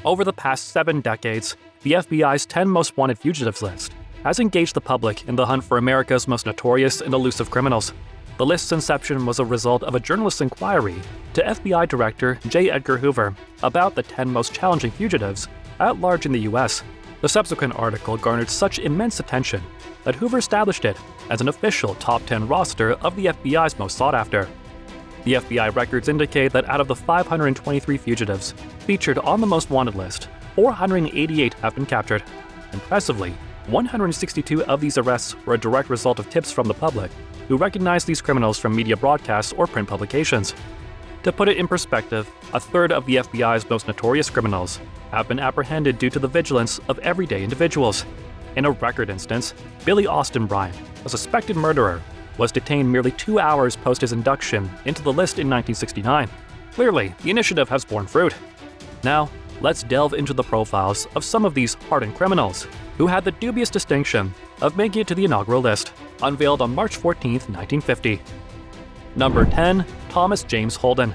Over the past 7 decades, the FBI's 10 Most Wanted Fugitives list has engaged the public in the hunt for America's most notorious and elusive criminals. The list's inception was a result of a journalist's inquiry to FBI Director J. Edgar Hoover about the 10 most challenging fugitives at large in the U.S. The subsequent article garnered such immense attention that Hoover established it as an official top 10 roster of the FBI's most sought after. The FBI records indicate that out of the 523 fugitives featured on the most wanted list, 488 have been captured. Impressively, 162 of these arrests were a direct result of tips from the public, who recognized these criminals from media broadcasts or print publications. To put it in perspective, a third of the FBI's most notorious criminals have been apprehended due to the vigilance of everyday individuals. In a record instance, Billy Austin Bryant, a suspected murderer, was detained merely 2 hours post his induction into the list in 1969. Clearly, the initiative has borne fruit. Now, let's delve into the profiles of some of these hardened criminals who had the dubious distinction of making it to the inaugural list, unveiled on March 14, 1950. Number 10. Thomas James Holden.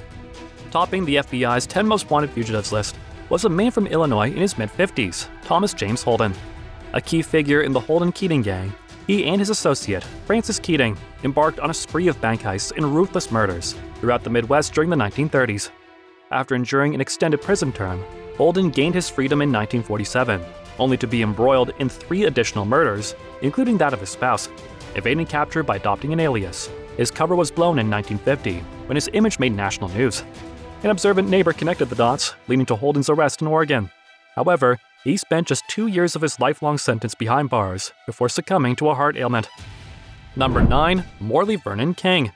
Topping the FBI's 10 Most Wanted Fugitives list was a man from Illinois in his mid-50s, Thomas James Holden. A key figure in the Holden Keating gang, he and his associate, Francis Keating, embarked on a spree of bank heists and ruthless murders throughout the Midwest during the 1930s. After enduring an extended prison term, Holden gained his freedom in 1947, only to be embroiled in 3 additional murders, including that of his spouse. Evading capture by adopting an alias, his cover was blown in 1950 when his image made national news. An observant neighbor connected the dots, leading to Holden's arrest in Oregon. However, he spent just 2 years of his lifelong sentence behind bars before succumbing to a heart ailment. Number 9. Morley Vernon King.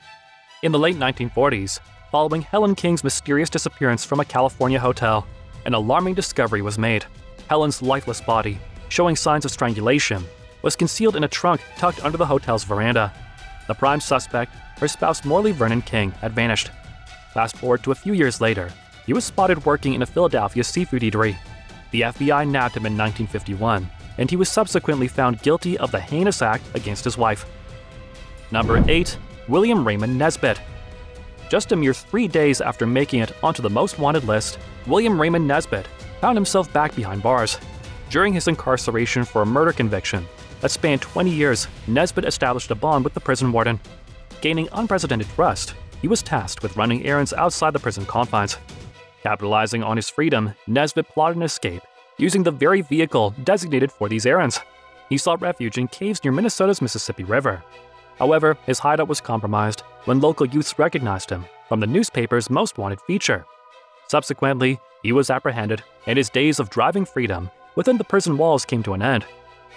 In the late 1940s, following Helen King's mysterious disappearance from a California hotel, an alarming discovery was made. Helen's lifeless body, showing signs of strangulation, was concealed in a trunk tucked under the hotel's veranda. The prime suspect, her spouse Morley Vernon King, had vanished. Fast forward to a few years later, he was spotted working in a Philadelphia seafood eatery. The FBI nabbed him in 1951, and he was subsequently found guilty of the heinous act against his wife. Number 8. William Raymond Nesbit. Just a mere 3 days after making it onto the most wanted list, William Raymond Nesbit found himself back behind bars. During his incarceration for a murder conviction that spanned 20 years, Nesbit established a bond with the prison warden. Gaining unprecedented trust, he was tasked with running errands outside the prison confines. Capitalizing on his freedom, Nesbit plotted an escape using the very vehicle designated for these errands. He sought refuge in caves near Minnesota's Mississippi River. However, his hideout was compromised when local youths recognized him from the newspaper's Most Wanted feature. Subsequently, he was apprehended, and his days of driving freedom within the prison walls came to an end.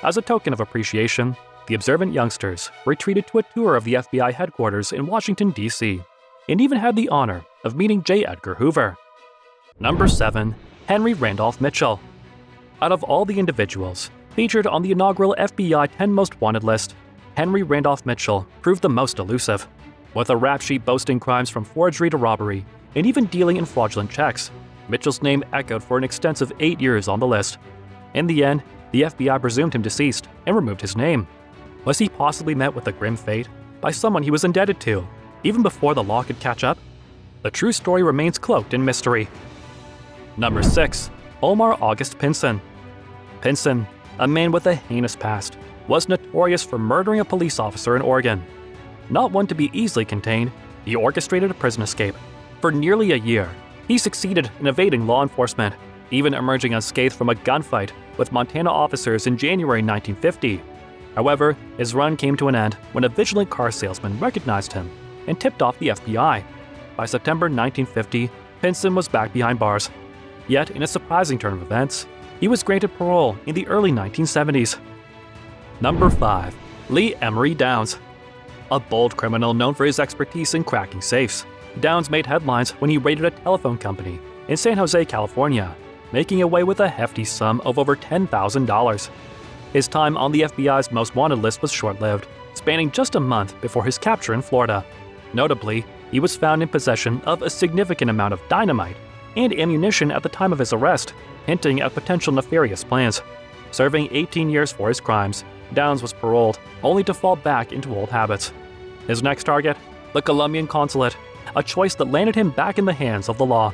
As a token of appreciation, the observant youngsters were treated to a tour of the FBI headquarters in Washington, D.C., and even had the honor of meeting J. Edgar Hoover. Number 7. Henry Randolph Mitchell. Out of all the individuals featured on the inaugural FBI 10 Most Wanted list, Henry Randolph Mitchell proved the most elusive. With a rap sheet boasting crimes from forgery to robbery, and even dealing in fraudulent checks, Mitchell's name echoed for an extensive 8 years on the list. In the end, the FBI presumed him deceased and removed his name. Was he possibly met with a grim fate by someone he was indebted to, even before the law could catch up? The true story remains cloaked in mystery. Number 6. Omar August Pinson. Pinson, a man with a heinous past, was notorious for murdering a police officer in Oregon. Not one to be easily contained, he orchestrated a prison escape. For nearly a year, he succeeded in evading law enforcement, even emerging unscathed from a gunfight with Montana officers in January 1950. However, his run came to an end when a vigilant car salesman recognized him and tipped off the FBI. By September 1950, Pinson was back behind bars. Yet, in a surprising turn of events, he was granted parole in the early 1970s. Number 5. Lee Emory Downs. A bold criminal known for his expertise in cracking safes, Downs made headlines when he raided a telephone company in San Jose, California, making away with a hefty sum of over $10,000. His time on the FBI's Most Wanted list was short-lived, spanning just a month before his capture in Florida. Notably, he was found in possession of a significant amount of dynamite and ammunition at the time of his arrest, hinting at potential nefarious plans. Serving 18 years for his crimes, Downs was paroled, only to fall back into old habits. His next target? The Colombian consulate, a choice that landed him back in the hands of the law.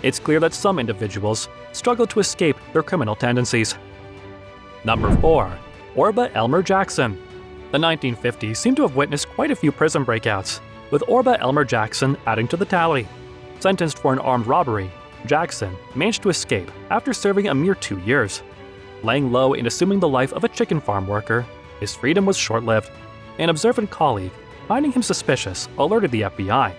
It's clear that some individuals struggle to escape their criminal tendencies. Number 4. Orba Elmer Jackson. The 1950s seem to have witnessed quite a few prison breakouts, with Orba Elmer Jackson adding to the tally. Sentenced for an armed robbery, Jackson managed to escape after serving a mere 2 years. Laying low and assuming the life of a chicken farm worker, his freedom was short-lived. An observant colleague, finding him suspicious, alerted the FBI.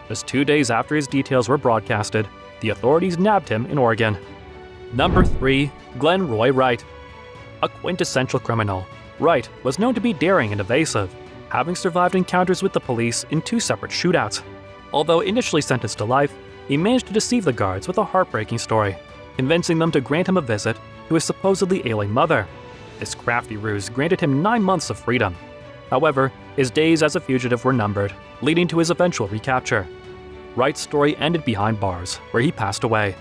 Just 2 days after his details were broadcasted, the authorities nabbed him in Oregon. Number 3. Glenn Roy Wright. A quintessential criminal, Wright was known to be daring and evasive, having survived encounters with the police in 2 separate shootouts. Although initially sentenced to life, he managed to deceive the guards with a heartbreaking story, convincing them to grant him a visit to his supposedly ailing mother. This crafty ruse granted him 9 months of freedom. However, his days as a fugitive were numbered, leading to his eventual recapture. Wright's story ended behind bars, where he passed away.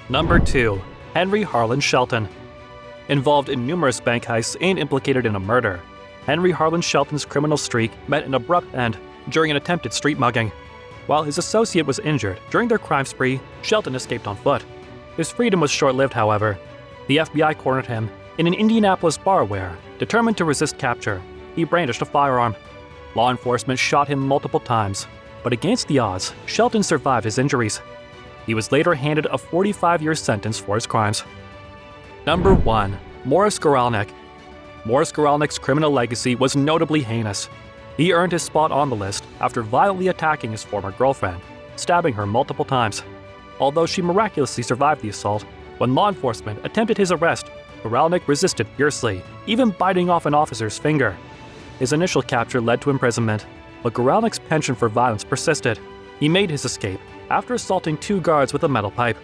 Number 2. Henry Harland Shelton. Involved in numerous bank heists and implicated in a murder, Henry Harland Shelton's criminal streak met an abrupt end during an attempted street mugging. While his associate was injured during their crime spree, Shelton escaped on foot. His freedom was short-lived, however. The FBI cornered him in an Indianapolis bar where, determined to resist capture, he brandished a firearm. Law enforcement shot him multiple times, but against the odds, Shelton survived his injuries. He was later handed a 45-year sentence for his crimes. Number 1. Morris Guralnick. Morris Guralnick's criminal legacy was notably heinous. He earned his spot on the list after violently attacking his former girlfriend, stabbing her multiple times. Although she miraculously survived the assault, when law enforcement attempted his arrest, Guralnick resisted fiercely, even biting off an officer's finger. His initial capture led to imprisonment, but Guralnick's penchant for violence persisted. He made his escape after assaulting 2 guards with a metal pipe.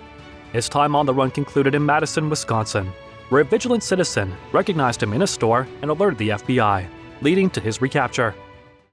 His time on the run concluded in Madison, Wisconsin, where a vigilant citizen recognized him in a store and alerted the FBI, leading to his recapture.